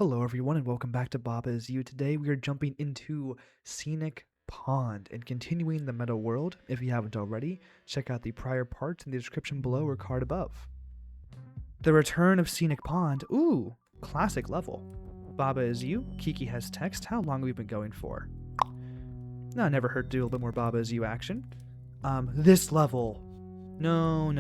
Hello everyone and welcome back to Baba Is You. Today we are jumping into Scenic Pond and continuing the meta world. If you haven't already, check out the prior parts in the description below or card above. The Return of Scenic Pond. Ooh, classic level. Baba Is You, Kiki has text. How long have we been going for? No, never hurt to do a little bit more Baba Is You action. This level. No.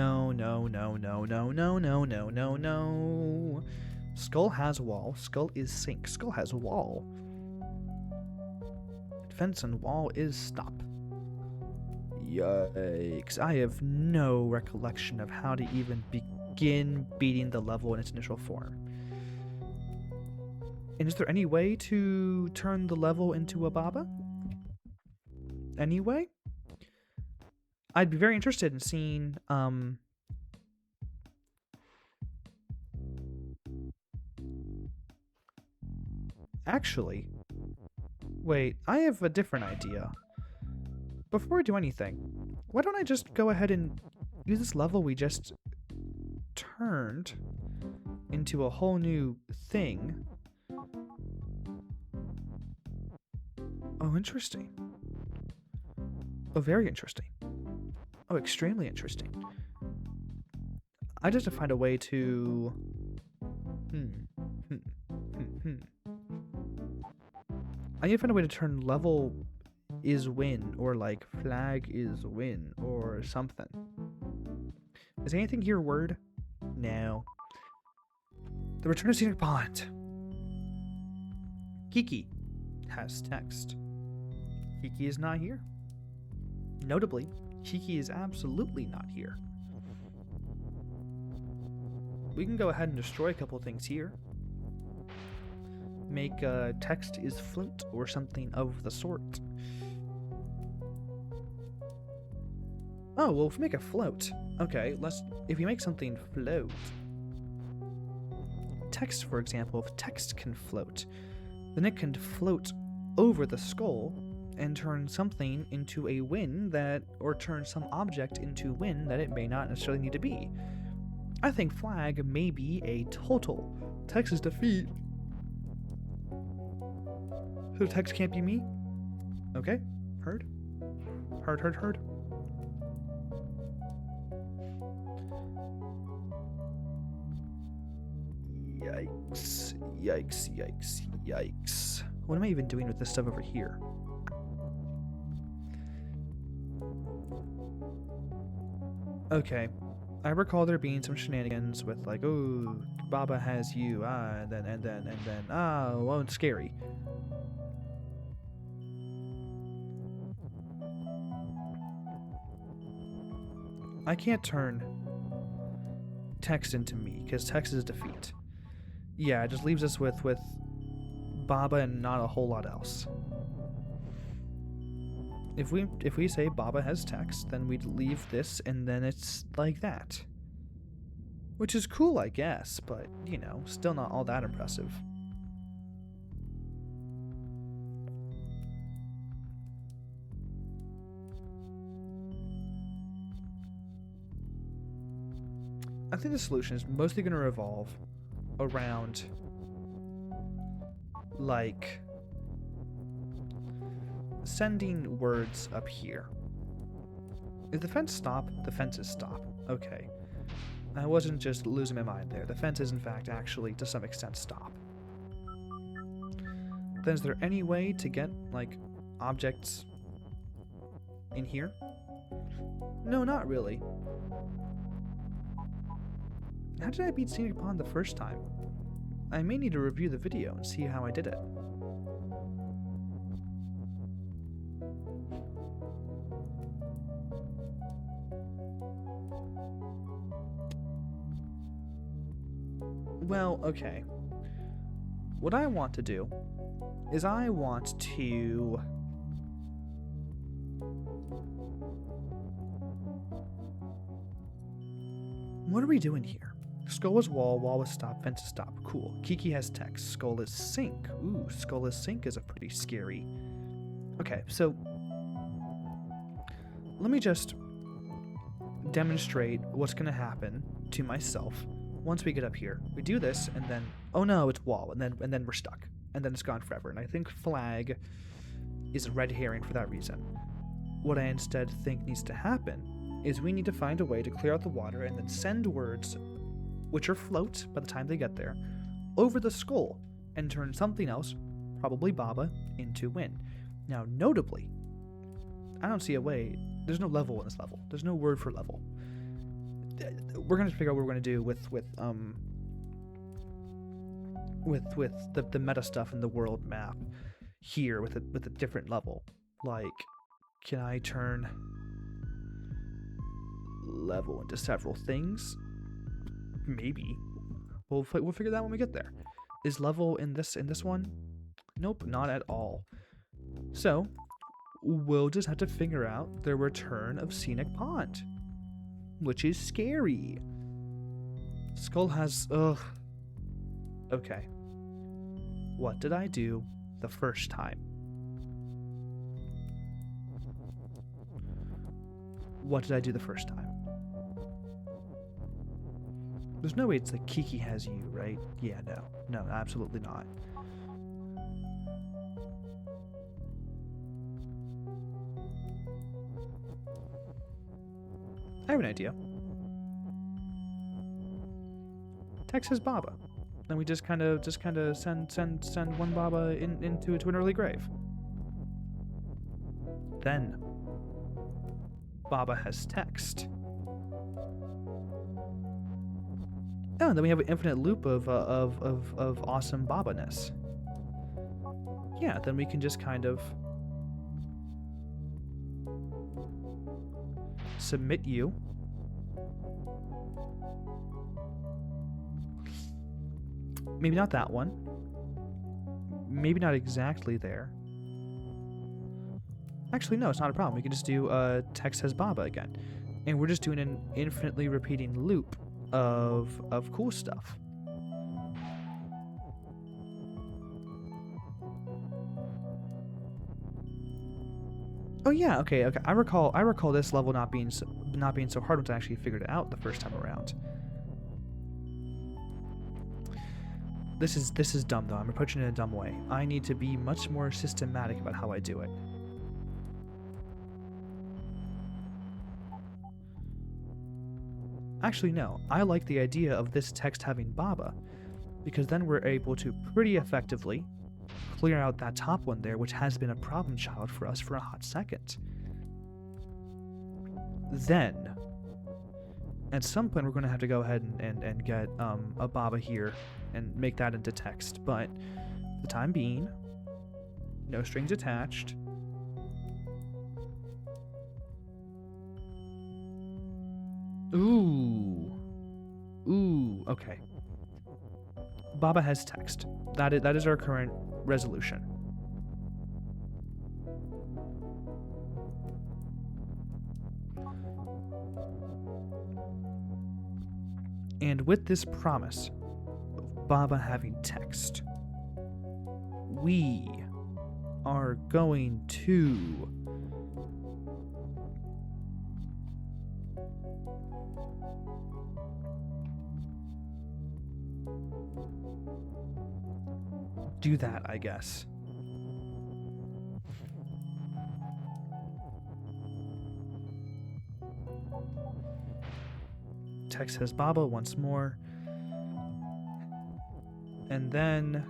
Skull has wall. Skull is sink. Skull has wall. Fence and wall is stop. Yikes. I have no recollection of how to even begin beating the level in its initial form. And is there any way to turn the level into a Baba? Anyway? I'd be very interested in seeing, Actually, wait, I have a different idea. Before we do anything, why don't I just go ahead and use this level we just turned into a whole new thing? Oh, interesting. Oh, very interesting. Oh, extremely interesting. I just have to find a way to... I need to find a way to turn level is win, or like flag is win, or something. Is anything here word? No. The Return to Scenic Pond. Kiki has text. Kiki is not here. Notably, Kiki is absolutely not here. We can go ahead and destroy a couple things here. Make text is float or something of the sort. Oh, well, if we make a float, okay, if we make something float, text, for example, if text can float, then it can float over the skull and turn something into a win or turn some object into win that it may not necessarily need to be. I think flag may be a total. Text is defeat. So text can't be me? Okay, heard. Heard. Yikes. What am I even doing with this stuff over here? Okay, I recall there being some shenanigans with like, oh, Baba has you, and then, oh, it's scary. I can't turn text into me, because text is defeat. Yeah, it just leaves us with Baba and not a whole lot else. If we say Baba has text, then we'd leave this, and then it's like that. Which is cool, I guess, but, you know, still not all that impressive. I think the solution is mostly going to revolve around, like, sending words up here. If the fence stop, the fence is stop. Okay. I wasn't just losing my mind there. The fence is, in fact, actually, to some extent, stop. Then is there any way to get, like, objects in here? No, not really. How did I beat Scenic Pond the first time? I may need to review the video and see how I did it. Well, okay. What I want to do is I want to... What are we doing here? Skull is wall, wall is stop, fence is stop. Cool. Kiki has text. Skull is sink. Ooh, skull is sink is a pretty scary... Okay, so... Let me just demonstrate what's going to happen to myself once we get up here, we do this, and then, oh no, it's wall, and then we're stuck, and then it's gone forever. And I think flag is a red herring for that reason. What I instead think needs to happen is we need to find a way to clear out the water and then send words, which are float by the time they get there, over the skull and turn something else, probably Baba, into wind. Now, notably, I don't see a way. There's no level in this level. There's no word for level. We're gonna figure out what we're gonna do with the meta stuff in the world map here with a different level. Like, can I turn level into several things? Maybe. We'll figure that out when we get there. Is level in this one? Nope, not at all. So we'll just have to figure out the return of Scenic Pond, which is scary. Skull has... ugh. Okay. What did I do the first time? What did I do the first time? There's no way it's like Kiki has you, right? Yeah, no. No, absolutely not. I have an idea. Text his Baba. Then we just kind of send one Baba into an early grave. Then Baba has text. Oh, and then we have an infinite loop of awesome Baba-ness. Yeah, then we can just kind of submit you. Maybe not that one. Maybe not exactly there. Actually, no, it's not a problem. We can just do text as Baba again. And we're just doing an infinitely repeating loop of cool stuff. Oh yeah, okay. I recall this level not being so hard once I actually figured it out the first time around. This is dumb though. I'm approaching it in a dumb way. I need to be much more systematic about how I do it. Actually, no. I like the idea of this text having Baba, because then we're able to pretty effectively clear out that top one there, which has been a problem child for us for a hot second. Then, at some point, we're going to have to go ahead and get a Baba here and make that into text. But for the time being, no strings attached. Ooh, okay. Baba has text. That is our current resolution. And with this promise of Baba having text, we are going to do that, I guess. Text says Baba once more. And then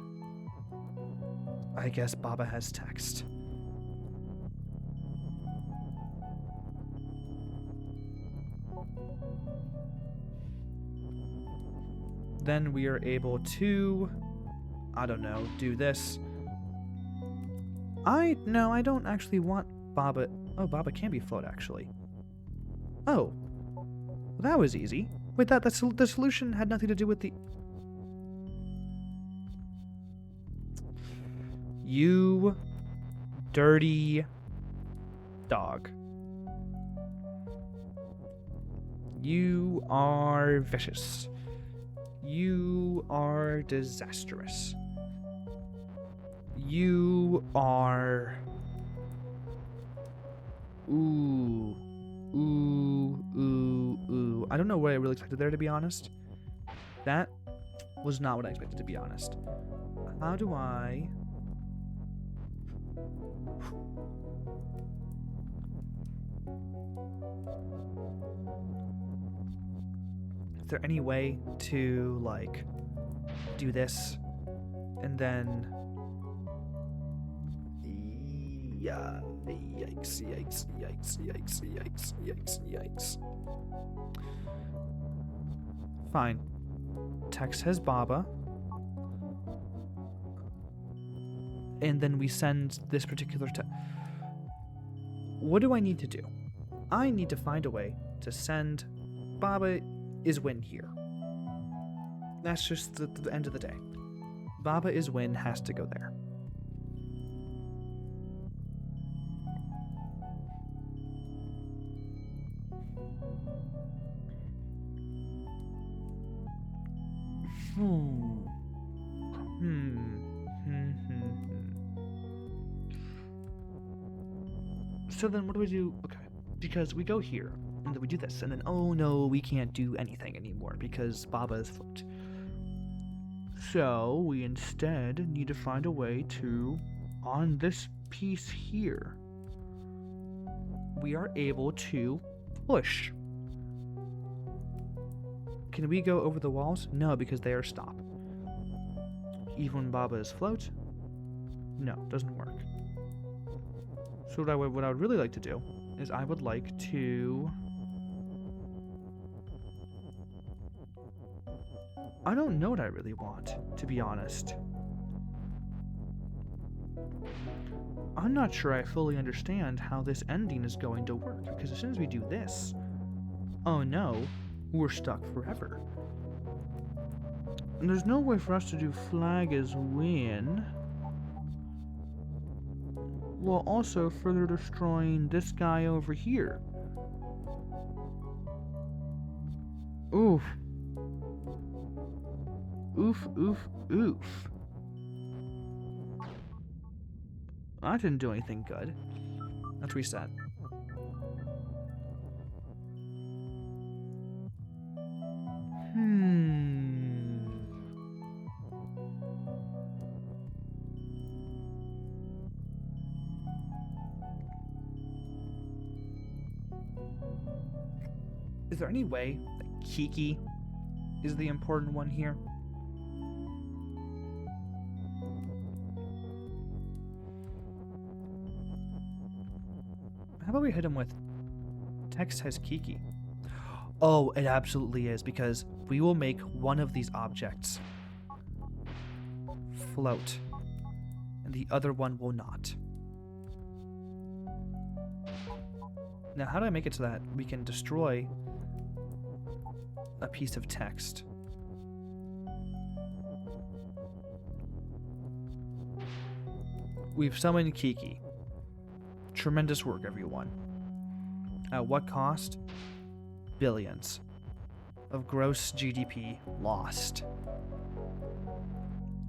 I guess Baba has text. Then we are able to, I don't know, do this. No, I don't actually want Baba. Oh, Baba can be float, actually. Oh. Well, that was easy. Wait, the solution had nothing to do with the... You dirty dog. You are vicious. You are disastrous. You are... Ooh. I don't know what I really expected there, to be honest. That was not what I expected, to be honest. How do I... Is there any way to, like, do this and then... Yeah, yikes, yikes, yikes, yikes, yikes, yikes, yikes. Fine. Text has Baba. And then we send this particular What do I need to do? I need to find a way to send Baba is win here. That's just the end of the day. Baba is win has to go there. So then what do we do? Okay. Because we go here, and then we do this, and then, oh no, we can't do anything anymore because Baba is flipped. So we instead need to find a way to, on this piece here, we are able to push. Can we go over the walls? No, because they are stop. Even when Baba is float? No, doesn't work. So what I would really like to do is I would like to... I don't know what I really want, to be honest. I'm not sure I fully understand how this ending is going to work, because as soon as we do this, oh no, we're stuck forever. And there's no way for us to do flag as win, while also further destroying this guy over here. Oof. Oof, oof, oof. That didn't do anything good. Let's reset. Is there any way that Kiki is the important one here? How about we hit him with text has Kiki? Oh, it absolutely is, because we will make one of these objects float, and the other one will not. Now, how do I make it so that we can destroy a piece of text? We've summoned Kiki. Tremendous work, everyone. At what cost? Billions of gross GDP lost.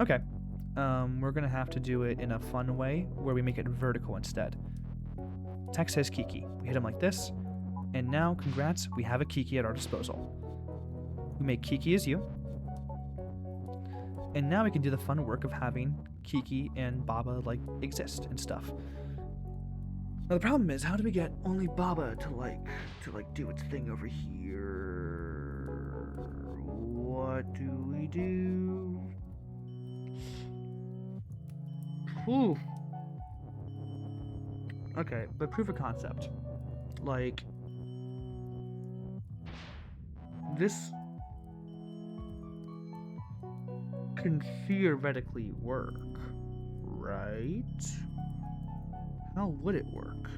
Okay. We're gonna have to do it in a fun way where we make it vertical instead. Text says Kiki. We hit him like this, and now, congrats, we have a Kiki at our disposal. We make Kiki as you, and now we can do the fun work of having Kiki and Baba, like, exist and stuff. Now the problem is, how do we get only Baba to do its thing over here? What do we do? Ooh. Okay, but proof of concept. Like, this can theoretically work, right? How would it work?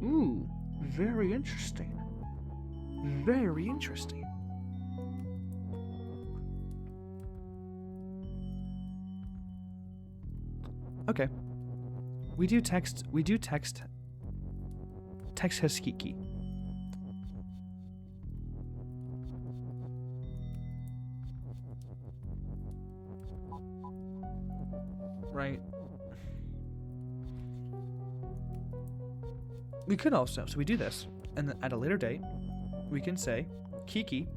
Ooh, very interesting. Very interesting. Okay. We do text has Kiki. Right. We could also, so we do this, and then at a later date, we can say Kiki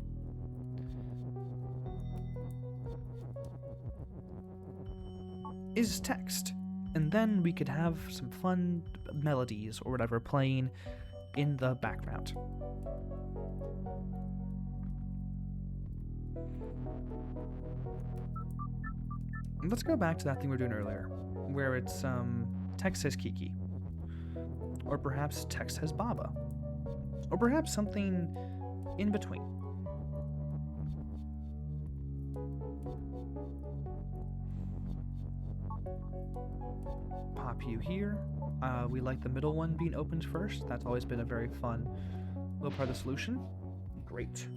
is text. And then we could have some fun melodies or whatever playing in the background. Let's go back to that thing we were doing earlier, where it's text says Kiki, or perhaps text has Baba, or perhaps something in between. Pop you here. We like the middle one being opened first. That's always been a very fun little part of the solution. Great.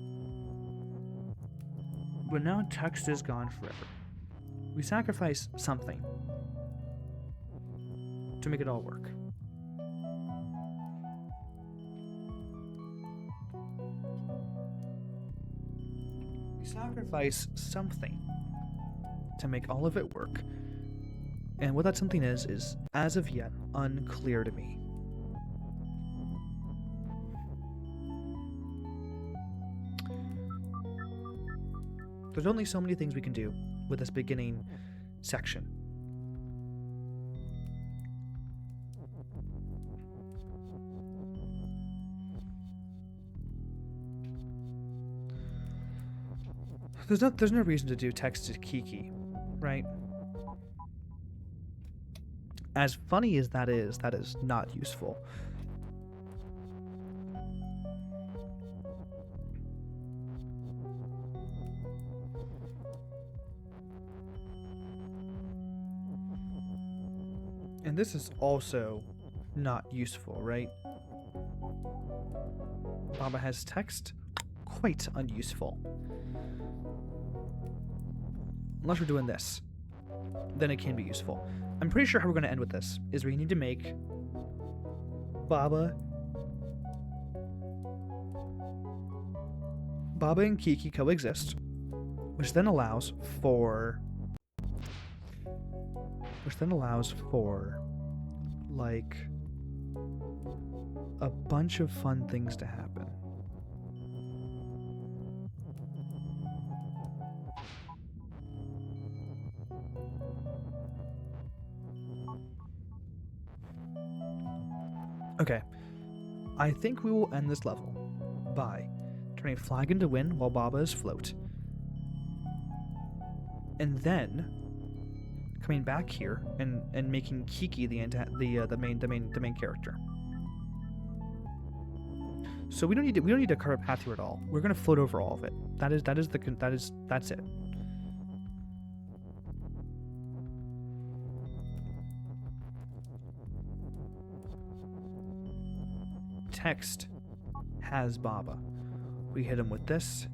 But now text is gone forever. We sacrifice something to make it all work. We sacrifice something to make all of it work. And what that something is as of yet unclear to me. There's only so many things we can do with this beginning section. There's no reason to do text to Kiki, right? As funny as that is not useful. And this is also not useful, right? Baba has text, quite unuseful. Unless we're doing this, then it can be useful. I'm pretty sure how we're going to end with this is we need to make Baba and Kiki coexist, which then allows for like a bunch of fun things to happen. Okay, I think we will end this level by turning flag into wind while Baba is float, and then coming back here and making Kiki the main character. So we don't need to carve a path here at all. We're gonna float over all of it. That's it. Text has Baba. We hit him with this,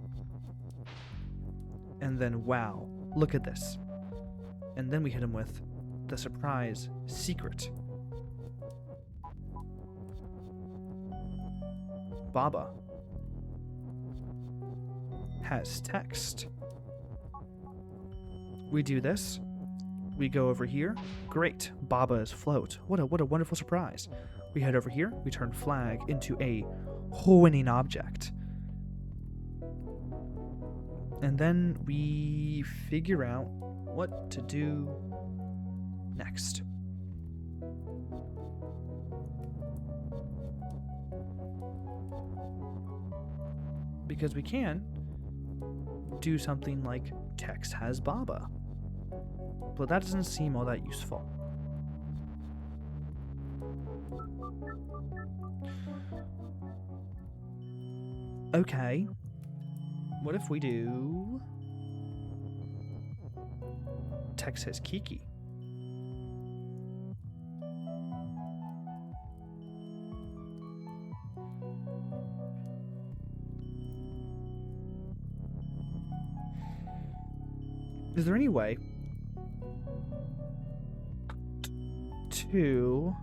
and then wow, look at this. And then we hit him with the surprise secret. Baba has text. We do this. We go over here. Great. Baba is float. What a wonderful surprise. We head over here. We turn flag into a winning object. And then we figure out what to do next. Because we can do something like text has Baba. But that doesn't seem all that useful. Okay. What if we do text says Kiki? Is there any way to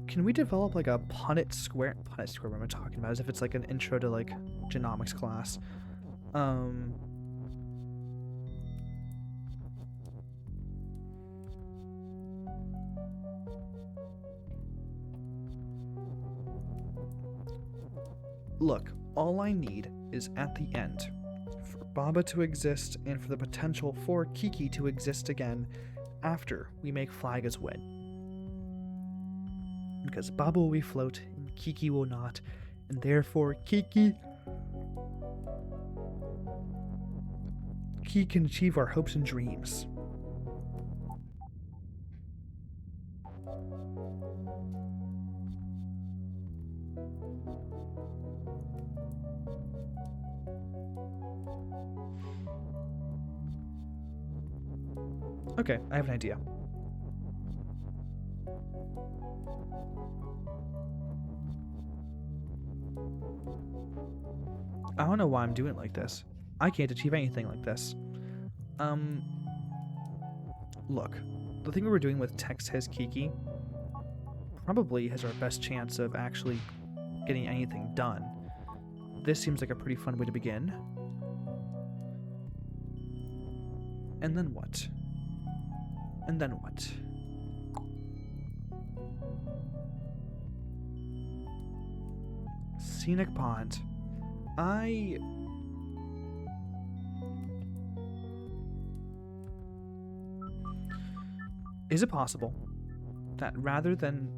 can we develop like a Punnett square? What am I talking about? As if it's like an intro to like genomics class. Look, all I need is at the end for Baba to exist and for the potential for Kiki to exist again after we make Flagga's win. Because Baba will refloat and Kiki will not, and therefore Kiki can achieve our hopes and dreams. Okay, I have an idea. I don't know why I'm doing it like this. I can't achieve anything like this. Look, the thing we were doing with text Has Keke probably has our best chance of actually getting anything done. This seems like a pretty fun way to begin. And then what? And then what? Scenic Pond. Is it possible that rather than...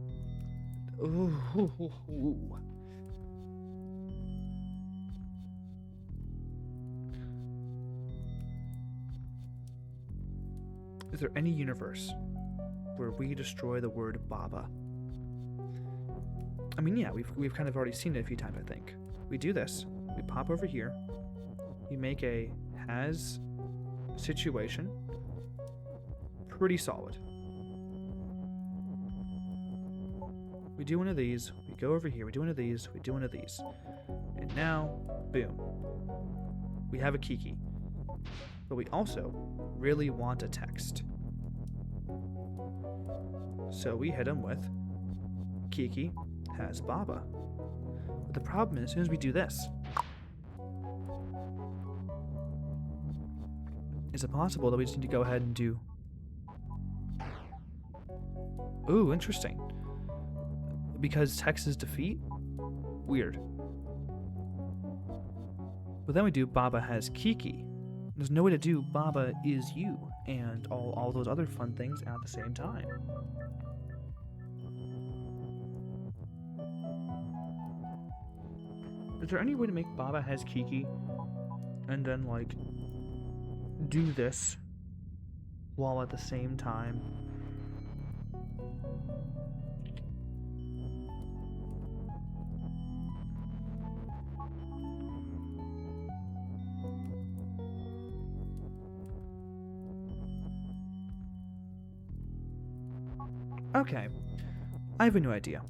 Is there any universe where we destroy the word Baba? I mean, yeah, we've kind of already seen it a few times, I think. We do this. We pop over here. We make a has situation. Pretty solid. We do one of these. We go over here. We do one of these. We do one of these. And now, boom. We have a Kiki. But we also really want a text. So we hit him with Kiki has Baba. But the problem is, as soon as we do this, is it possible that we just need to go ahead and do... Ooh, interesting. Because text is defeat? Weird. But then we do Baba has Kiki. There's no way to do Baba is you and all those other fun things at the same time. Is there any way to make Baba has Kiki and then, like, do this while at the same time? Okay, I have a new idea.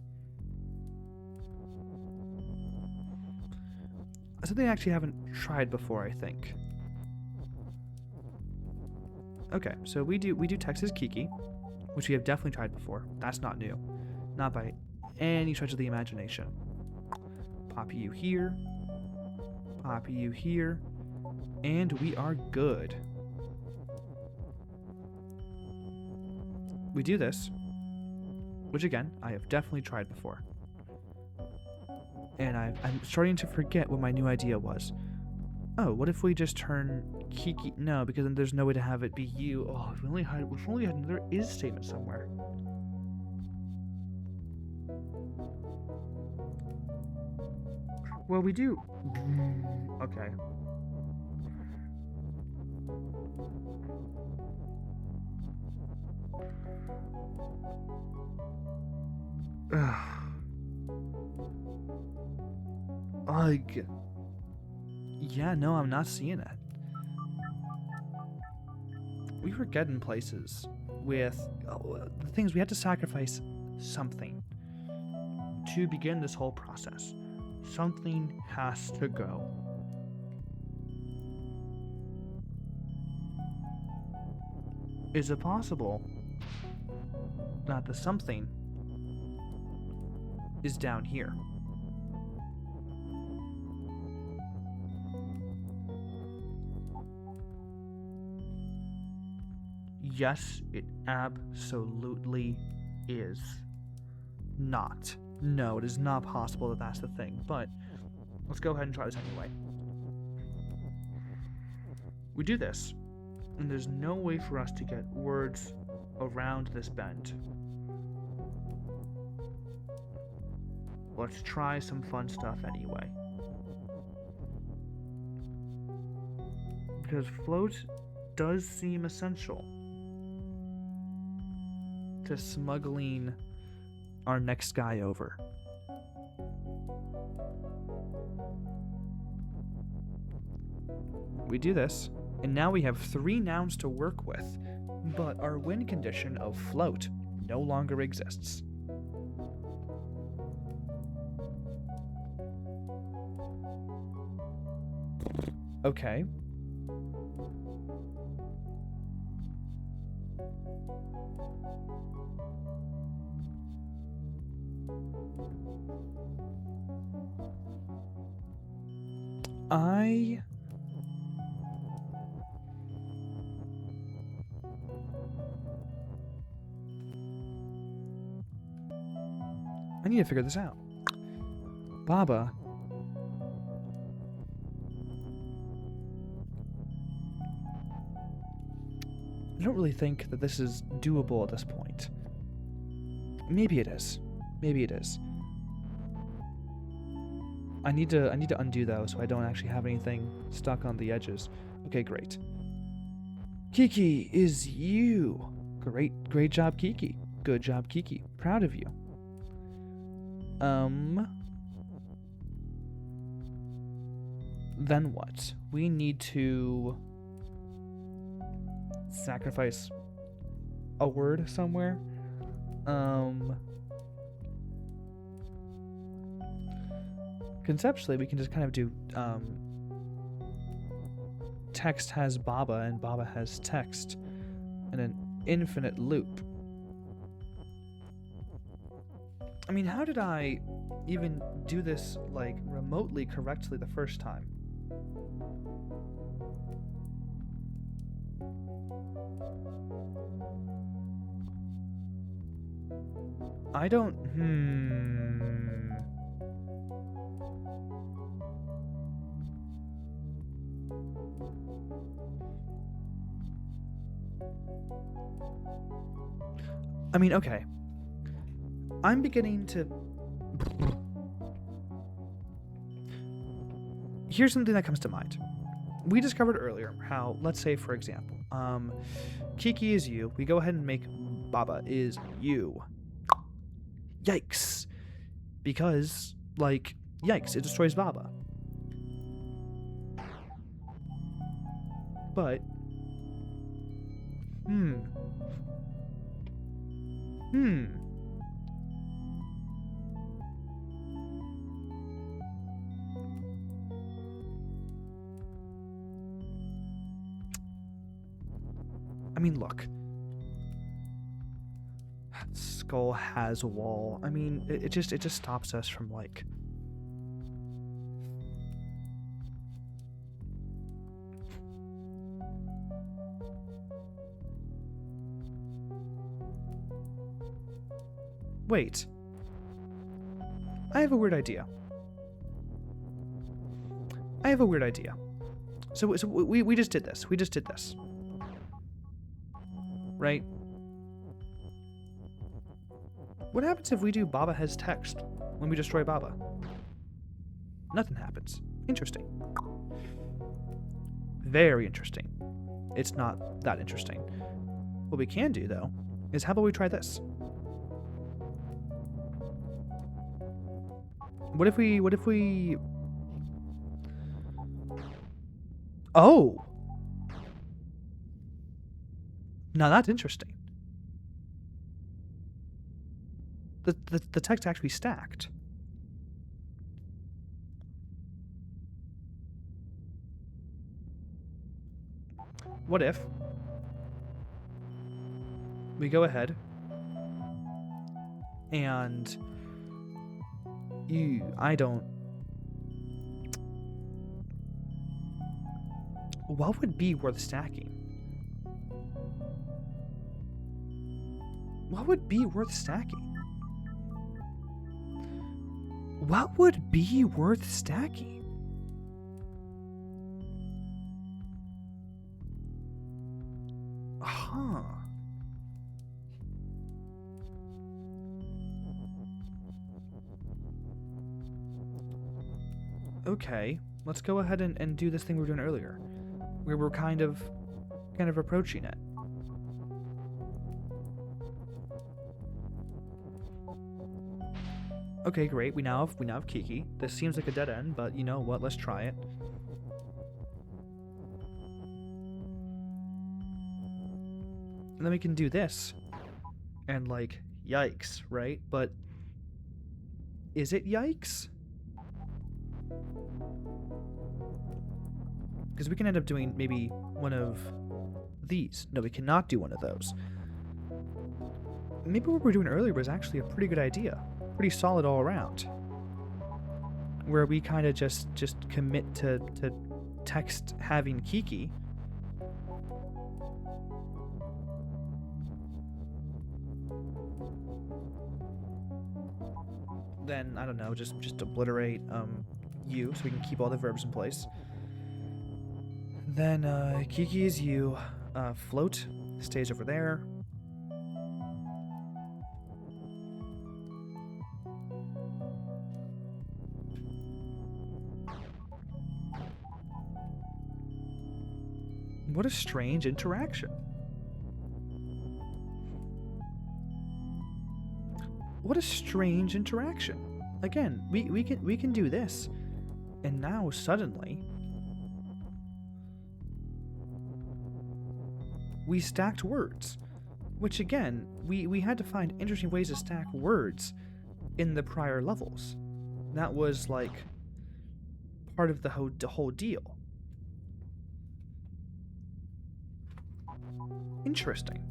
Something I actually haven't tried before, I think. Okay, so we do text as Kiki, which we have definitely tried before. That's not new. Not by any stretch of the imagination. Pop you here. Pop you here. And we are good. We do this, which again, I have definitely tried before. And I'm starting to forget what my new idea was. Oh, what if we just turn Kiki... No, because then there's no way to have it be you. Oh, if we only had another is statement somewhere. Well, we do... Okay. Ugh. Yeah, no, I'm not seeing it. We were getting places with the things. We had to sacrifice something to begin this whole process. Something has to go. Is it possible that the something is down here? Yes, it absolutely is not. No, it is not possible that that's the thing, but let's go ahead and try this anyway. We do this, and there's no way for us to get words around this bend. Let's try some fun stuff anyway. Because float does seem essential to smuggling our next guy over. We do this, and now we have 3 nouns to work with, but our win condition of float no longer exists. Okay. I need to figure this out. Baba. I don't really think that this is doable at this point. Maybe it is. Maybe it is. I need to undo though, so I don't actually have anything stuck on the edges. Okay, great. Kiki is you. Great job, Kiki. Good job, Kiki. Proud of you. Then what? We need to sacrifice a word somewhere. Conceptually, we can just kind of do text has Baba and Baba has text in an infinite loop. I mean, how did I even do this, like, remotely correctly the first time? I don't... I mean, okay. I'm beginning to... Here's something that comes to mind. We discovered earlier how, let's say, for example, Kiki is you. We go ahead and make Baba is you. Yikes. Because, like, yikes, it destroys Baba. But... I mean, look. Skull has a wall. I mean, it just stops us from, like... Wait. I have a weird idea. So we just did this. Right? What happens if we do Baba has text when we destroy Baba? Nothing happens. Interesting. Very interesting. It's not that interesting. What we can do, though, is how about we try this? What if we... Oh! Now that's interesting. The text actually stacked. What if we go ahead and what would be worth stacking? What would be worth stacking? What would be worth stacking? Huh. Okay, let's go ahead and do this thing we were doing earlier, where we're kind of approaching it. Okay, great. We now have Kiki. This seems like a dead end, but you know what? Let's try it. And then we can do this. And like, yikes, right? But is it yikes? Because we can end up doing maybe one of these. No, we cannot do one of those. Maybe what we were doing earlier was actually a pretty good idea. Pretty solid all around. Where we kind of just commit to text having Kiki. Then, I don't know, just obliterate you so we can keep all the verbs in place. Then Kiki is you. Float stays over there. What a strange interaction. What a strange interaction. Again, we can do this. And now suddenly we stacked words. Which again, we had to find interesting ways to stack words in the prior levels. That was like part of the whole deal. Interesting.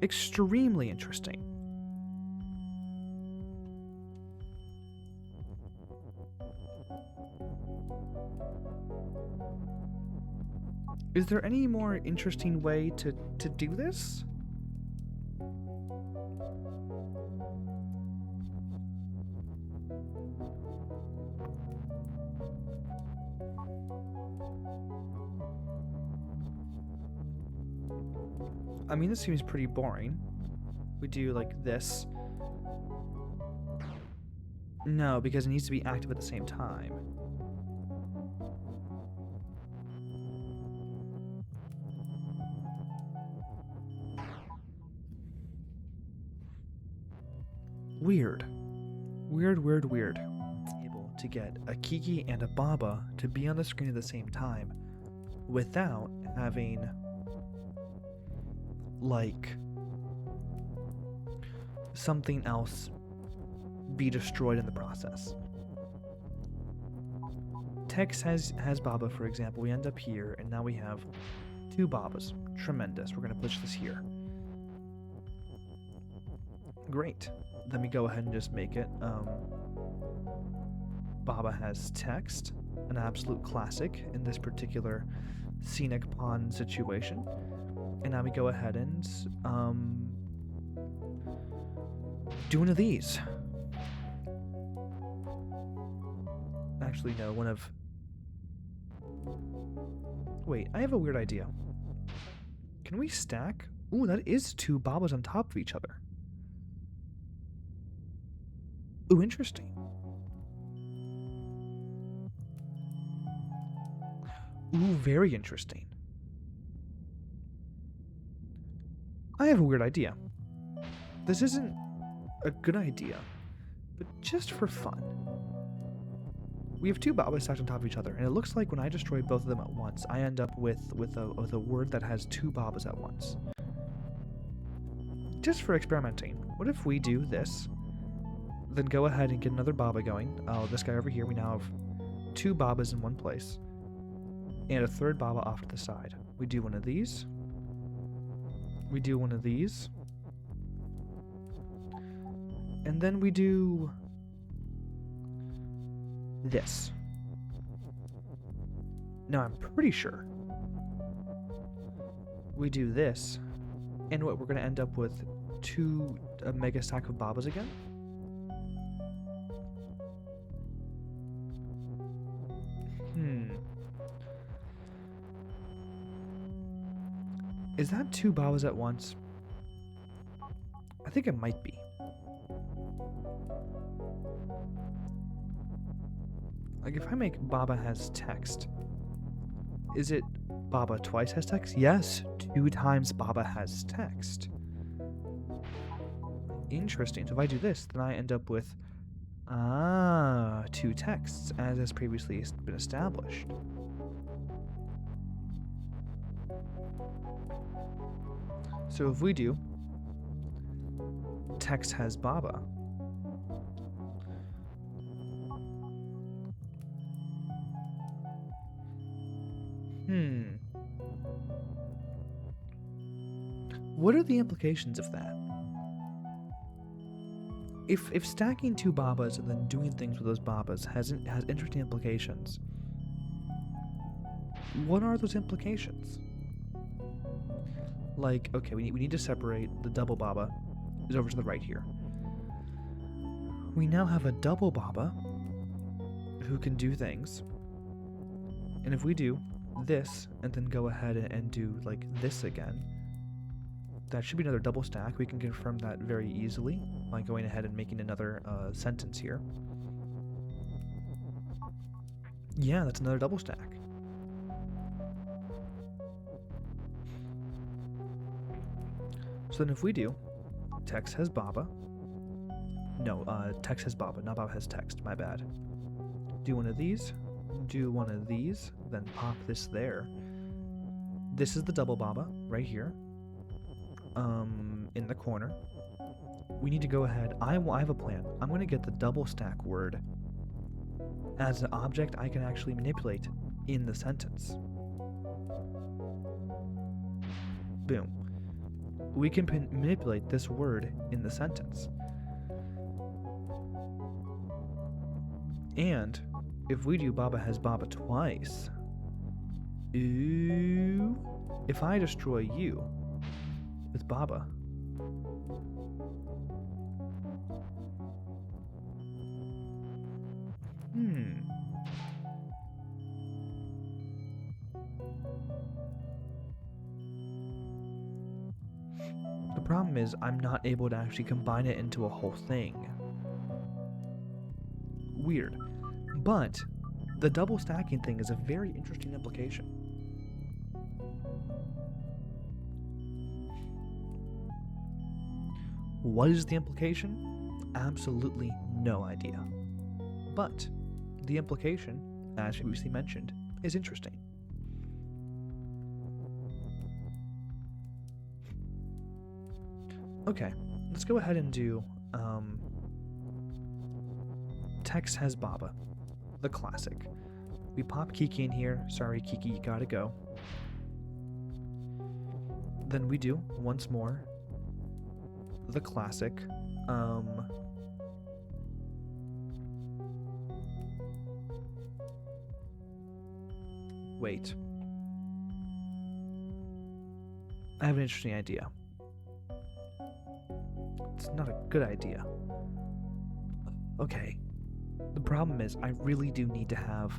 Extremely interesting. Is there any more interesting way to do this? I mean, this seems pretty boring. We do like this. No, because it needs to be active at the same time. Weird. Weird. Able to get a Kiki and a Baba to be on the screen at the same time without having like something else be destroyed in the process. Tex has Baba, for example. We end up here, and now we have two Babas. Tremendous. We're going to push this here. Great. Then we go ahead and just make it. Baba has text, an absolute classic in this particular scenic pond situation. And now we go ahead and do one of these. Actually, no, one of... Wait, I have a weird idea. Can we stack? Ooh, that is two Babas on top of each other. Ooh, interesting. Ooh, very interesting. I have a weird idea. This isn't a good idea, but just for fun. We have two Babas stacked on top of each other, and it looks like when I destroy both of them at once, I end up with a word that has two Babas at once. Just for experimenting, what if we do this, then go ahead and get another Baba going? Oh, this guy over here, we now have two Babas in one place, and a third Baba off to the side. We do one of these. We do one of these. And then we do this. Now I'm pretty sure we do this, and what we're going to end up with a mega stack of babas again. Is that 2 babas at once? I think it might be. Like if I make Baba has text, is it Baba twice has text? Yes, 2 times Baba has text. Interesting. So if I do this, then I end up with 2 texts, as has previously been established. So if we do text has Baba, what are the implications of that? If stacking 2 babas and then doing things with those babas has interesting implications, what are those implications? Like, okay, we need to separate the double baba is over to the right here. We now have a double baba who can do things, and if we do this and then go ahead and do like this again, that should be another double stack. We can confirm that very easily by going ahead and making another sentence here. Yeah, that's another double stack. So then if we do text has Baba, no, text has Baba, not Baba has text, my bad. Do one of these, do one of these, then pop this there. This is the double Baba right here, in the corner. We need to go ahead, I have a plan. I'm going to get the double stack word as an object I can actually manipulate in the sentence. Boom. We can manipulate this word in the sentence. And if we do Baba has Baba twice, ooh, if I destroy you with Baba, the problem is I'm not able to actually combine it into a whole thing. Weird. But the double stacking thing is a very interesting implication. What is the implication? Absolutely no idea. But the implication, as previously mentioned, is interesting. Okay, let's go ahead and do text has Baba, the classic. We pop Kiki in here. Sorry, Kiki, you gotta go. Then we do, once more, the classic. Wait. I have an interesting idea. It's not a good idea. Okay. The problem is I really do need to have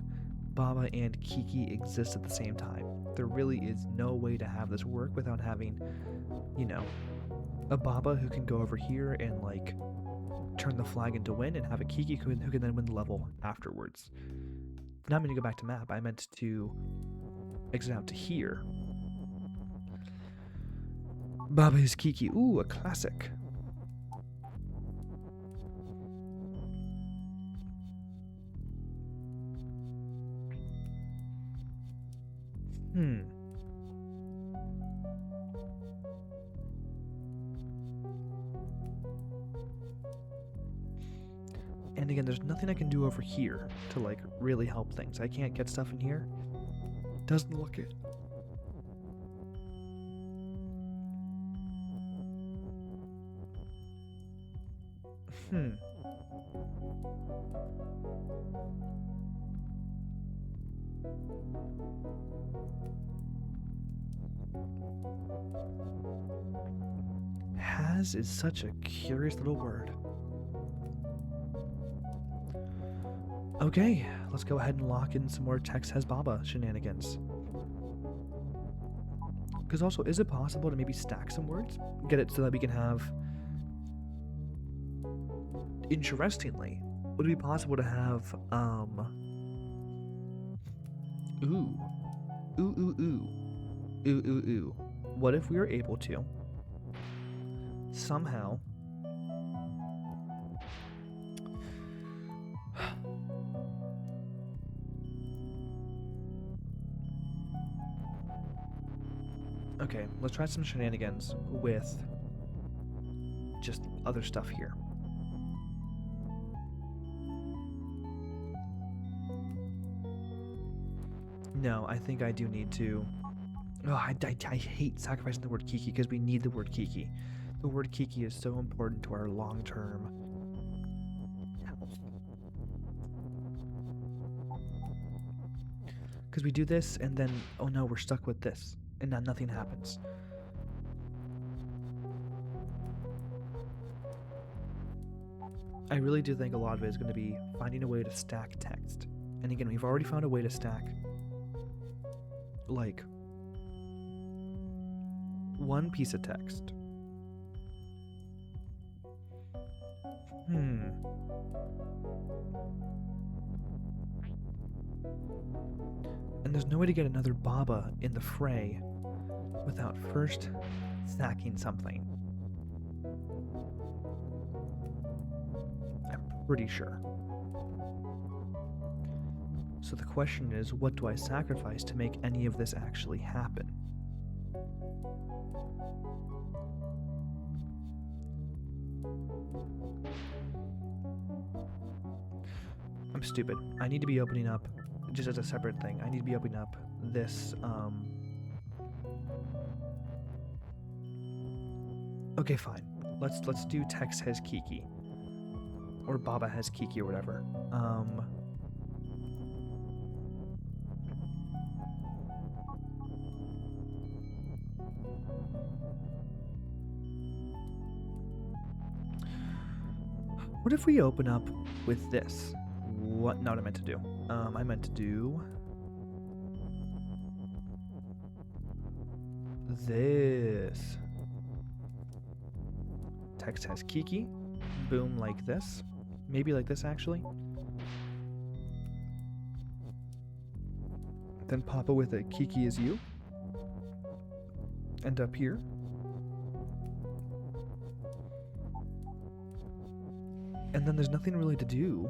Baba and Kiki exist at the same time. There really is no way to have this work without having, you know, a Baba who can go over here and like turn the flag into win, and have a Kiki who can then win the level afterwards. Not meant to go back to map, I meant to exit out to here. Baba is Kiki. Ooh, a classic. And again, there's nothing I can do over here to like really help things. I can't get stuff in here. Doesn't look it. Has is such a curious little word. Okay, let's go ahead and lock in some more Text Has Baba shenanigans. Because also, is it possible to maybe stack some words? Get it so that we can have... Interestingly, would it be possible to have, Ooh. Ooh, ooh, ooh. Ooh, ooh, ooh. What if we were able to somehow... Okay, let's try some shenanigans with just other stuff here. No, I think I do need to... Oh, I hate sacrificing the word Kiki because we need the word Kiki. The word Kiki is so important to our long-term health. Because we do this and then, oh no, we're stuck with this. And now nothing happens. I really do think a lot of it is going to be finding a way to stack text. And again, we've already found a way to stack, like, one piece of text. And there's no way to get another Baba in the fray without first stacking something. I'm pretty sure. So the question is, what do I sacrifice to make any of this actually happen? I'm stupid. I need to be opening up, just as a separate thing, I need to be opening up this, Okay, fine. Let's do Text Has Keke. Or Baba Has Keke or whatever. What if we open up with this? Not what I meant to do. I meant to do this. Text Has Keke. Boom, like this. Maybe like this, actually. Then Papa with a Kiki is you. And up here. And then there's nothing really to do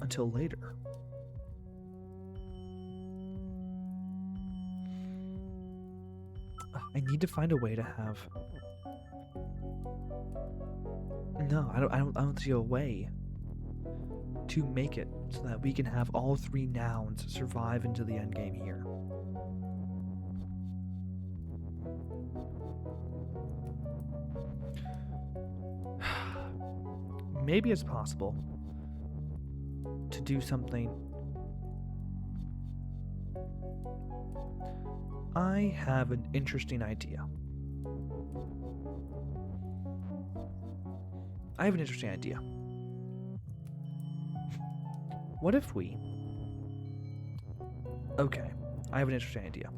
until later. I need to find a way to have... No, I don't see a way to make it so that we can have all three nouns survive into the end game here. Maybe it's possible to do something. I have an interesting idea. What if we... Okay, I have an interesting idea.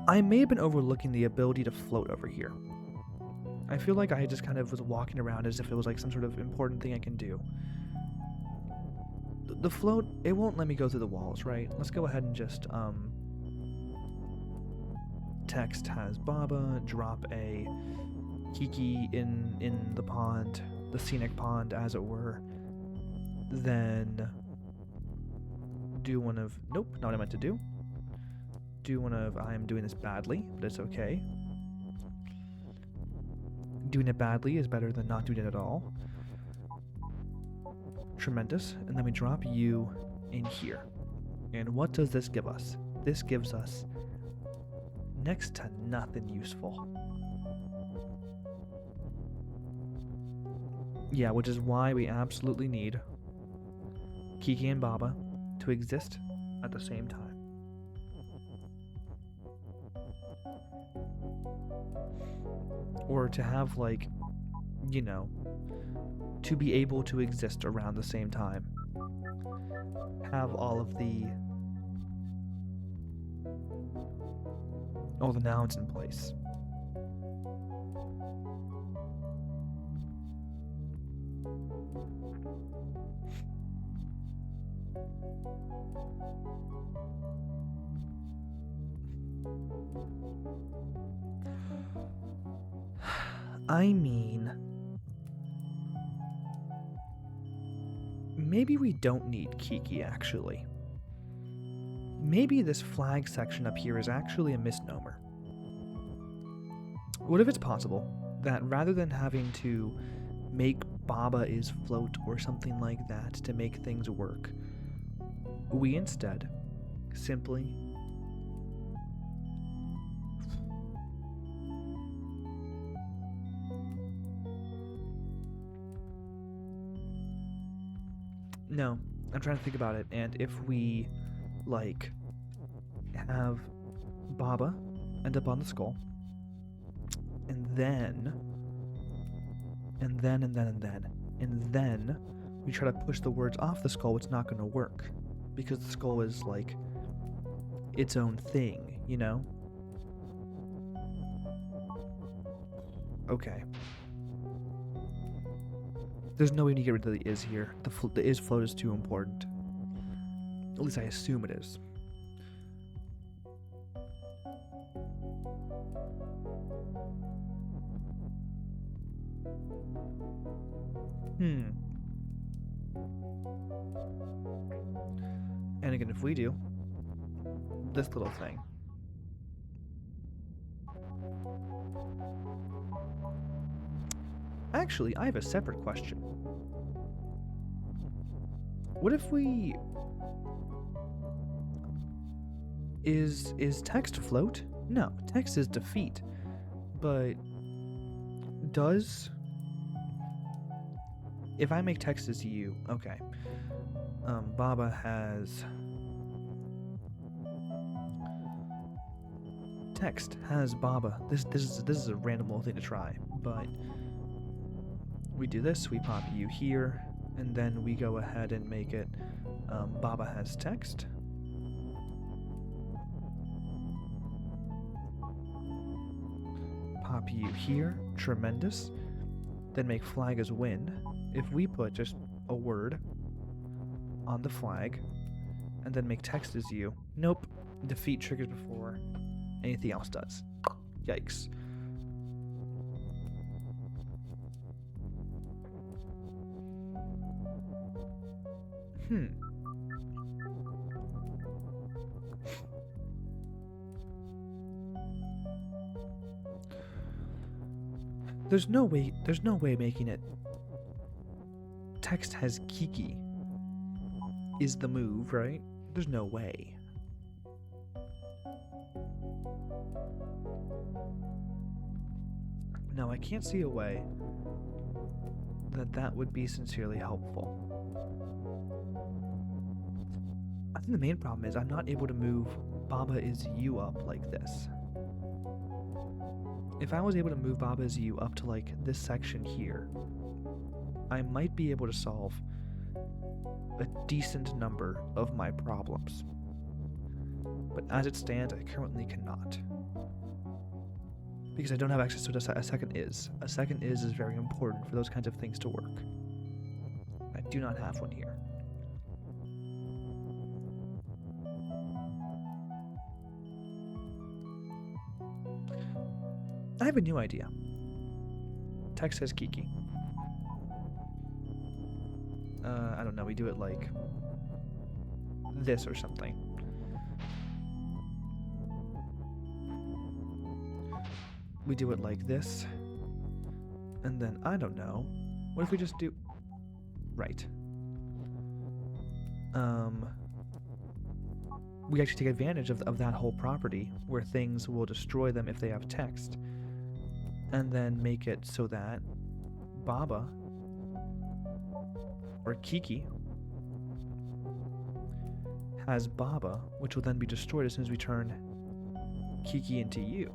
I may have been overlooking the ability to float over here. I feel like I just kind of was walking around as if it was like some sort of important thing I can do. The float, it won't let me go through the walls, right? Let's go ahead and just, Text Has Baba, drop a Kiki in the pond, the scenic pond, as it were. Then do one of, nope, not what I meant to do. Do one of, I'm doing this badly, but it's okay. Doing it badly is better than not doing it at all. Tremendous. And then we drop you in here. And what does this give us? This gives us next to nothing useful. Yeah, which is why we absolutely need Kiki and Baba to exist at the same time. Or to have, like, you know, to be able to exist around the same time. Have all the nouns in place. I mean, maybe we don't need Kiki, actually. Maybe this flag section up here is actually a misnomer. What if it's possible that rather than having to make Baba is float or something like that to make things work, we instead simply No, I'm trying to think about it, and if we, like, have Baba end up on the skull, and then we try to push the words off the skull, it's not going to work, because the skull is, like, its own thing, you know? Okay. There's no way to get rid of the is here. The is float is too important. At least I assume it is. And again, if we do this little thing, actually, I have a separate question. What if we... Is text float? No, text is defeat. But does... If I make text as you, okay. Baba has... Text has Baba. This is a random little thing to try, but we do this, we pop you here, and then we go ahead and make it Baba has text. Pop you here, tremendous. Then make flag as win. If we put just a word on the flag, and then make text as you, nope, defeat triggers before anything else does. Yikes. There's no way making it text has Kiki is the move, right? There's no way. No, I can't see a way that would be sincerely helpful. I think the main problem is I'm not able to move Baba is you up like this. If I was able to move Baba is you up to, like, this section here, I might be able to solve a decent number of my problems. But as it stands, I currently cannot. Because I don't have access to a second is. A second is very important for those kinds of things to work. I do not have one here. I have a new idea. Text says Kiki. I don't know, we do it like this or something. We do it like this. And then, I don't know. What if we just do... Right. We actually take advantage of that whole property where things will destroy them if they have text. And then make it so that Baba or Kiki has Baba, which will then be destroyed as soon as we turn Kiki into you.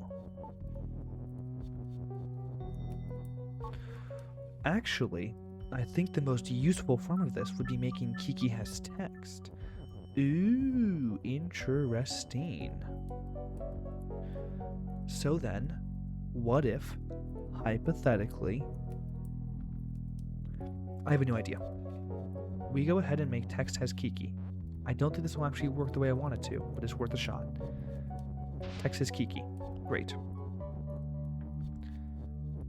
Actually, I think the most useful form of this would be making Kiki has text. Ooh, interesting. So then, what if, hypothetically, I have a new idea. We go ahead and make text has Kiki. I don't think this will actually work the way I want it to, but it's worth a shot. Text has Kiki. Great.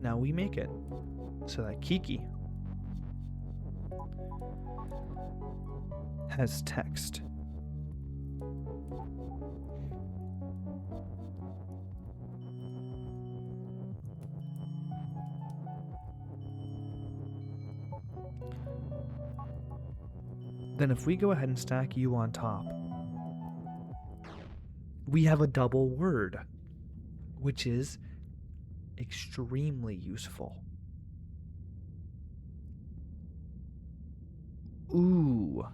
Now we make it so that Kiki has text. Then if we go ahead and stack you on top, we have a double word, which is extremely useful. Ooh,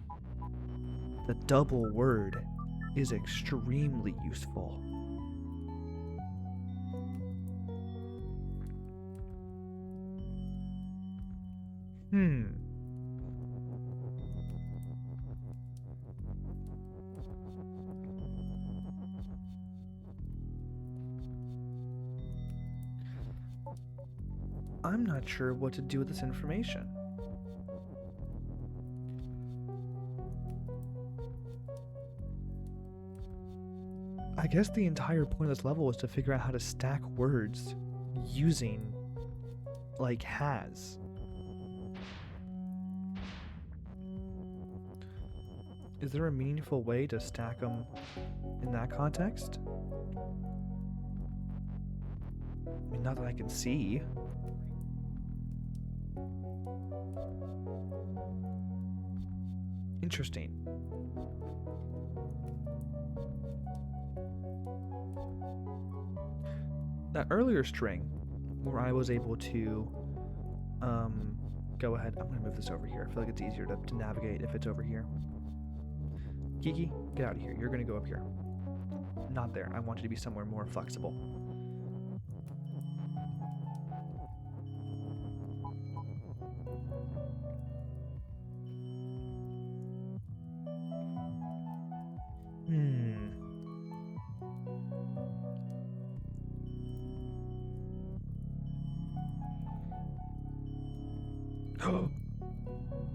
the double word is extremely useful. I'm not sure what to do with this information. I guess the entire point of this level is to figure out how to stack words using, like, has. Is there a meaningful way to stack them in that context? I mean, not that I can see. Interesting. That earlier string, where I was able to, go ahead. I'm going to move this over here. I feel like it's easier to navigate if it's over here. Kiki, get out of here. You're going to go up here. Not there. I want you to be somewhere more flexible.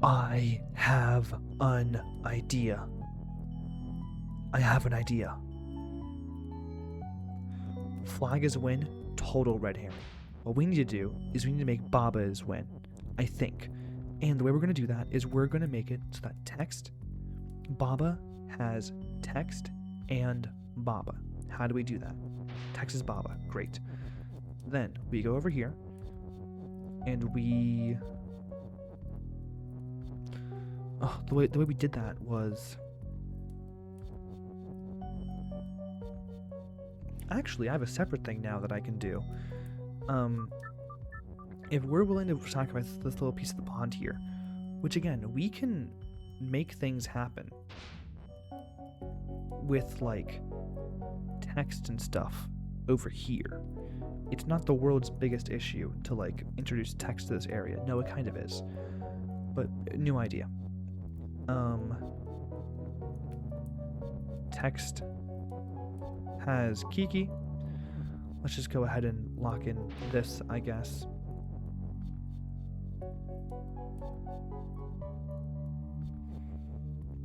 I have an idea. I have an idea. Flag is win, total red herring. What we need to do is we need to make Baba is win, I think. And the way we're going to do that is we're going to make it so that text, Baba has text and Baba. How do we do that? Text is Baba. Great. Then we go over here and we... Oh, the way we did that was... Actually, I have a separate thing now that I can do. If we're willing to sacrifice this little piece of the pond here, which again, we can make things happen with, like, text and stuff over here. It's not the world's biggest issue to, like, introduce text to this area. No, it kind of is. But, new idea. Text has Kiki. Let's just go ahead and lock in this, I guess.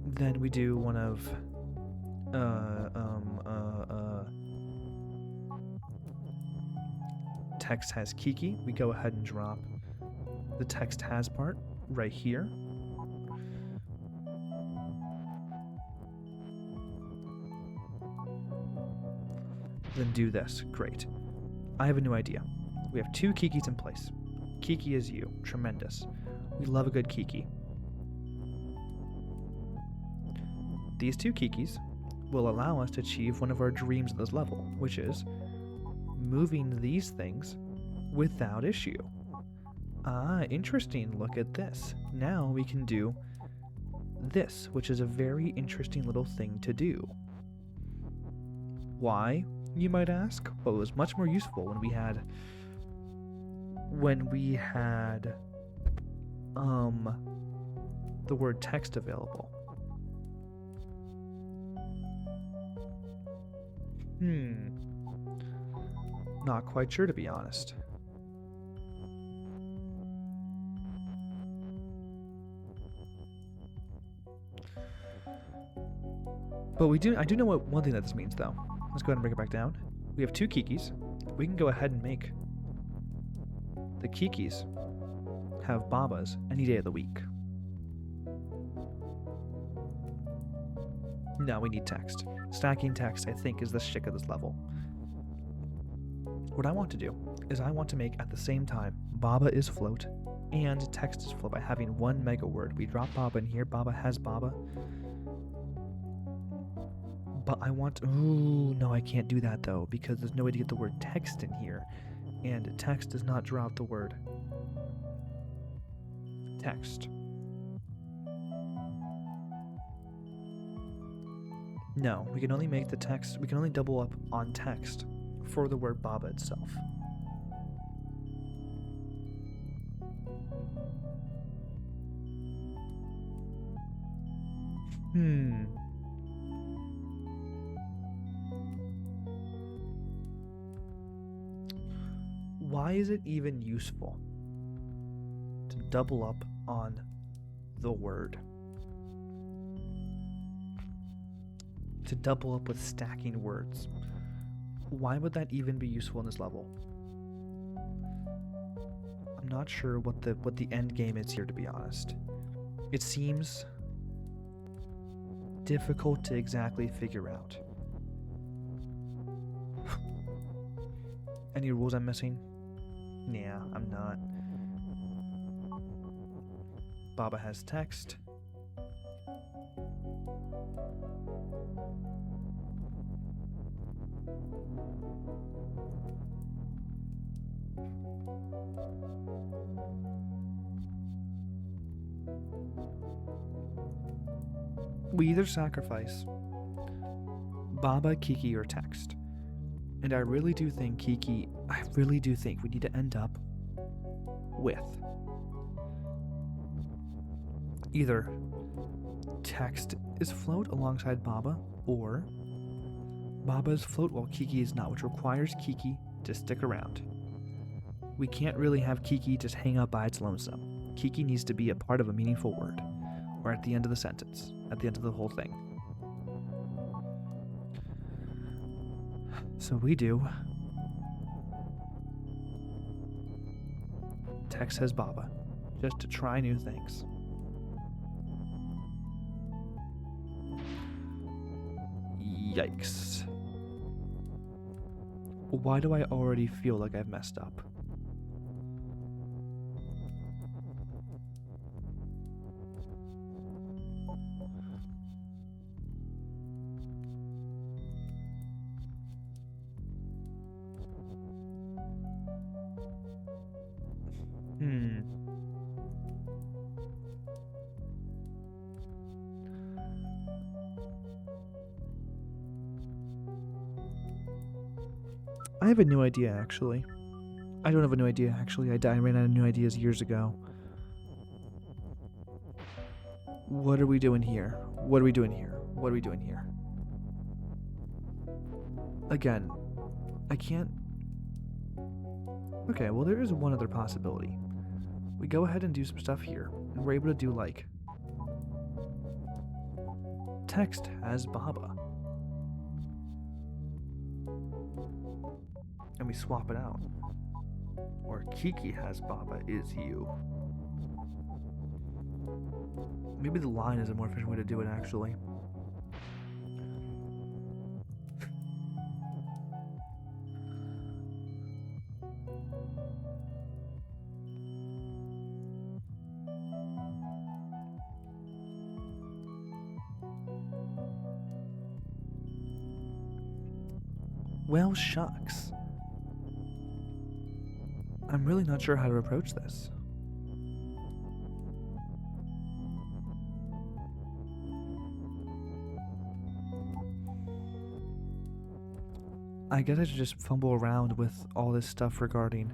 Then we do one of text has Kiki. We go ahead and drop the text has part right here. Then do this. Great. I have a new idea. We have two Kikis in place. Kiki is you. Tremendous. We love a good Kiki. These two Kikis will allow us to achieve one of our dreams of this level, which is moving these things without issue. Ah, interesting. Look at this. Now we can do this, which is a very interesting little thing to do. Why, you might ask? Well, it was much more useful when we had the word text available. Not quite sure, to be honest. But I do know one thing that this means, though. Let's go ahead and bring it back down. We have 2 Kikis. We can go ahead and make the Kikis have Babas any day of the week. No, we need text. Stacking text, I think, is the shtick of this level. What I want to do is I want to make, at the same time, Baba is float and text is float by having one mega word. We drop Baba in here. Baba has Baba. But I want... Ooh, no, I can't do that, though, because there's no way to get the word text in here. And text does not drop the word text. No, we can only make the text... We can only double up on text for the word Baba itself. Why is it even useful to double up on the word? To double up with stacking words? Why would that even be useful in this level? I'm not sure what the end game is here, to be honest. It seems difficult to exactly figure out. Any rules I'm missing? Nah, I'm not. Baba has text. We either sacrifice Baba, Kiki, or text. And I really do think we need to end up with either text is float alongside Baba, or Baba is float while Kiki is not, which requires Kiki to stick around. We can't really have Kiki just hang out by its lonesome. Kiki needs to be a part of a meaningful word, or at the end of the sentence, at the end of the whole thing. So we do text has Baba, just to try new things. Yikes. Why do I already feel like I've messed up? I have a new idea, actually. I don't have a new idea, actually. I ran out of new ideas years ago. What are we doing here? What are we doing here? What are we doing here? Again, I can't... Okay, well, there is one other possibility. We go ahead and do some stuff here, and we're able to do, like... Text has Baba. And we swap it out. Or Kiki has Baba is you. Maybe the line is a more efficient way to do it, actually. Well, shucks. I'm really not sure how to approach this. I guess I should just fumble around with all this stuff regarding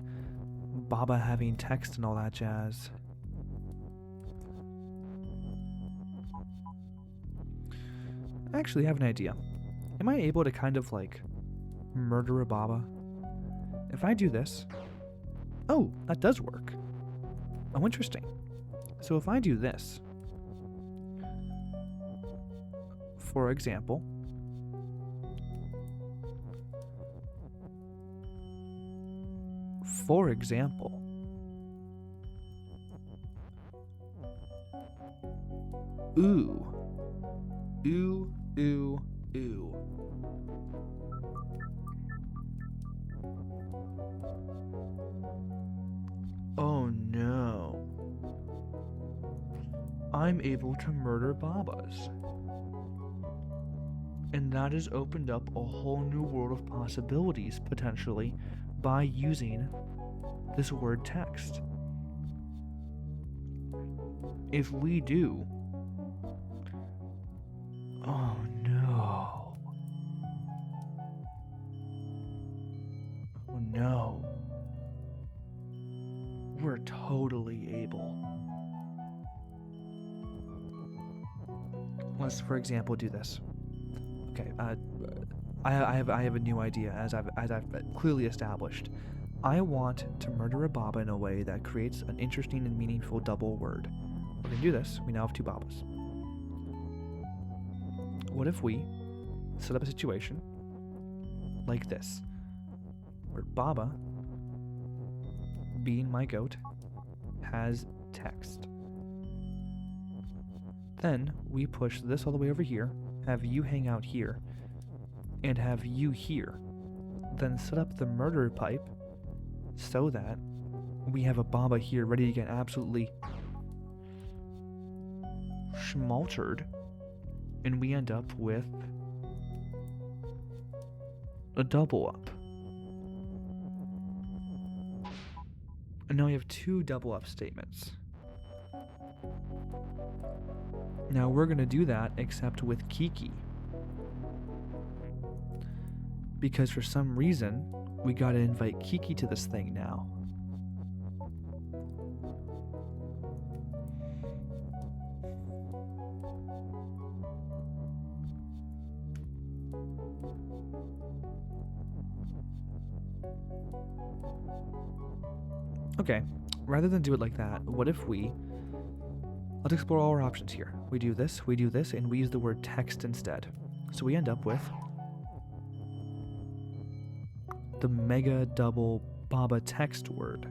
Baba having text and all that jazz. I actually have an idea. Am I able to kind of like murder a Baba? If I do this... Oh, that does work. Oh, interesting. So if I do this, for example, ooh, ooh, ooh, ooh. Oh no. I'm able to murder Babas. And that has opened up a whole new world of possibilities, potentially, by using this word text. If we do... Oh no. Oh no. We're totally able. Let's, for example, do this. Okay, I have a new idea, as I've clearly established. I want to murder a Baba in a way that creates an interesting and meaningful double word. We're gonna do this. We now have two Babas. What if we set up a situation like this, where Baba, being my goat, has text. Then we push this all the way over here, have you hang out here, and have you here. Then set up the murder pipe so that we have a Baba here ready to get absolutely schmaltered, and we end up with a double up. And now we have two double up statements. Now we're going to do that except with Kiki. Because for some reason, we got to invite Kiki to this thing now. Okay, rather than do it like that, what if we... Let's explore all our options here. We do this, and we use the word text instead. So we end up with the mega double Baba text word.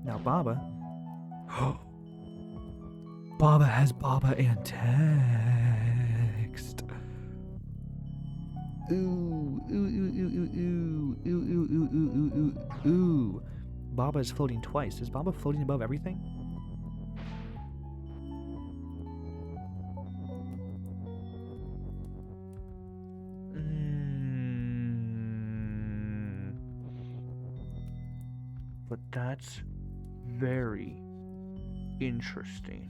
Now Baba... Baba has Baba and text. Ooh, ooh, ooh, ooh, ooh, ooh, ooh, ooh, ooh, ooh, ooh, ooh. Baba is floating twice. Is Baba floating above everything? But that's very interesting.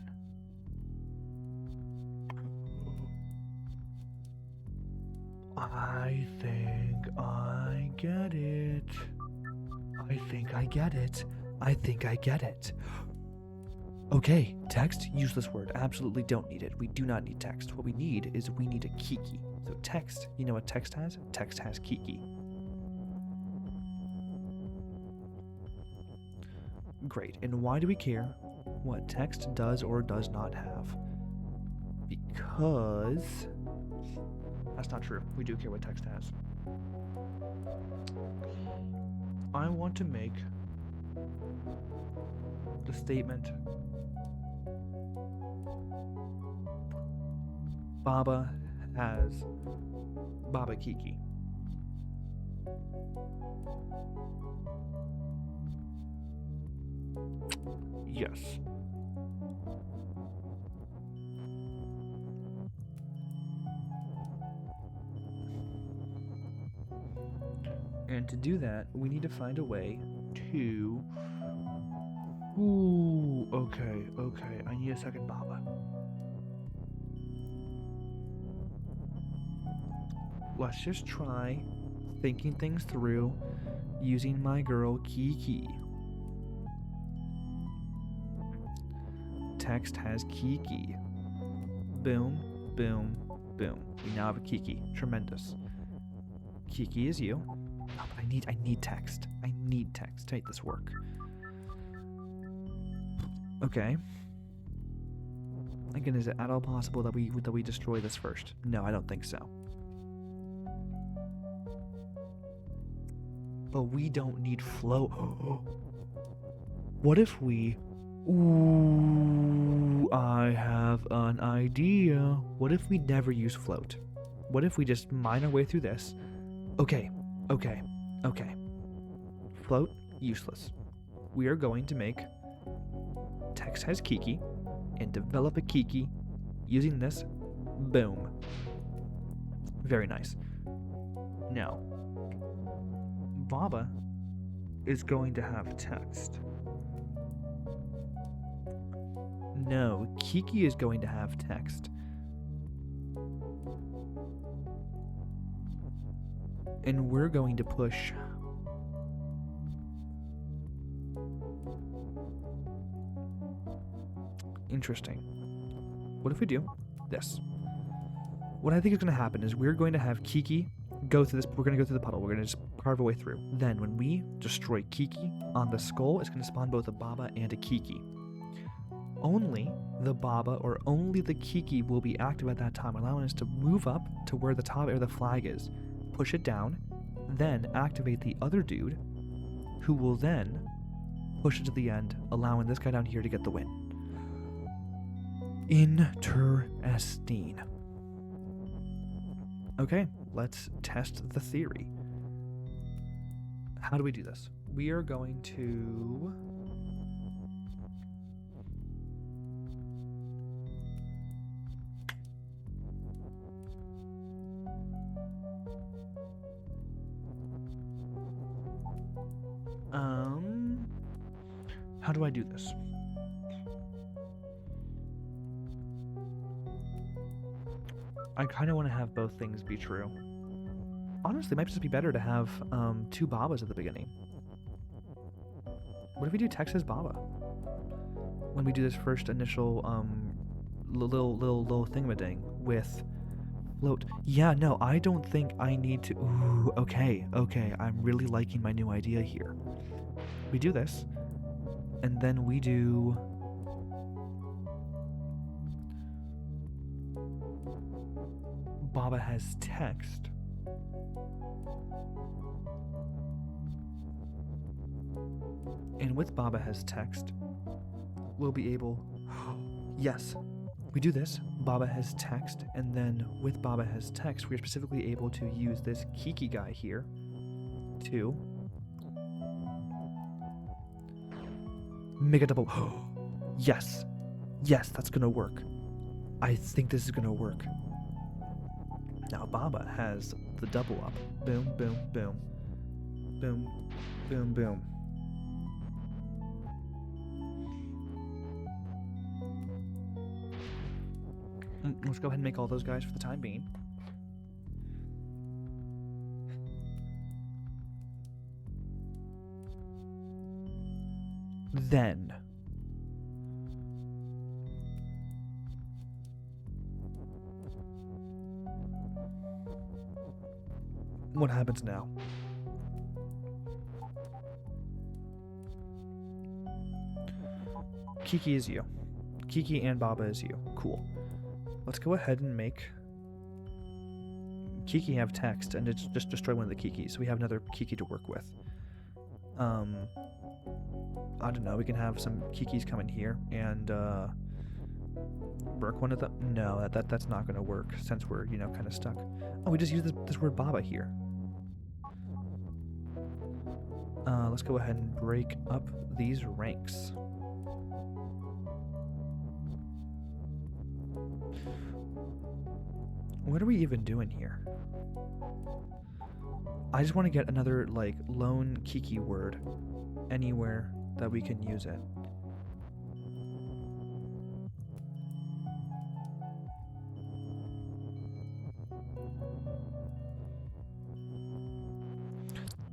I think I get it. I think I get it. I think I get it. Okay, text, useless word. Absolutely don't need it. We do not need text. What we need is we need a Kiki. So text, you know what text has? Text has Kiki. Great, and why do we care what text does or does not have? Because... That's not true. We do care what text has. I want to make the statement Baba has Baba Kiki. Yes. And to do that, we need to find a way to... Ooh, okay. I need a second Baba. Let's just try thinking things through, using my girl Kiki. Text has Kiki. Boom, boom, boom. We now have a Kiki. Tremendous. Kiki is you. Oh, but I need text. I need text to make this work. Okay. Again, is it at all possible that we destroy this first? No, I don't think so. But we don't need flow. What if we... Ooh, I have an idea. What if we never use float? What if we just mine our way through this? Okay. Float, useless. We are going to make text has Kiki and develop a Kiki using this. Boom. Very nice. Now, Baba is going to have text. No, Kiki is going to have text. And we're going to push interesting. What if we do this? What I think is going to happen is we're going to have Kiki go through this. We're going to go through the puddle. We're going to just carve our way through. Then when we destroy Kiki on the skull, it's going to spawn both a Baba and a Kiki. Only the Baba or only the Kiki will be active at that time, allowing us to move up to where the top or the flag is, push it down, then activate the other dude, who will then push it to the end, allowing this guy down here to get the win. Interesting. Okay, let's test the theory. How do we do this? We are going to... How do I do this? I kind of want to have both things be true. Honestly, it might just be better to have two Babas at the beginning. What if we do text as Baba? When we do this first initial little thingamading with float. Yeah, no, I don't think I need to... Ooh, okay, I'm really liking my new idea here. We do this, and then we do... Baba has text. And with Baba has text, we'll be able... Yes, we do this. Baba has text, and then with Baba has text, we're specifically able to use this Kiki guy here to make a double... Yes, that's gonna work. I think this is gonna work. Now Baba has the double up. Boom, boom, boom. Boom, boom, boom. Let's go ahead and make all those guys for the time being. Then what happens now? Kiki is you. Kiki and Baba is you. Cool. Let's go ahead and make Kiki have text and just destroy one of the Kikis, so we have another Kiki to work with. I don't know, we can have some Kikis come in here and work one of them. No, that's not going to work since we're, kind of stuck. Oh, we just use this word Baba here. Let's go ahead and break up these ranks. What are we even doing here? I just want to get another, lone Kiki word anywhere that we can use it.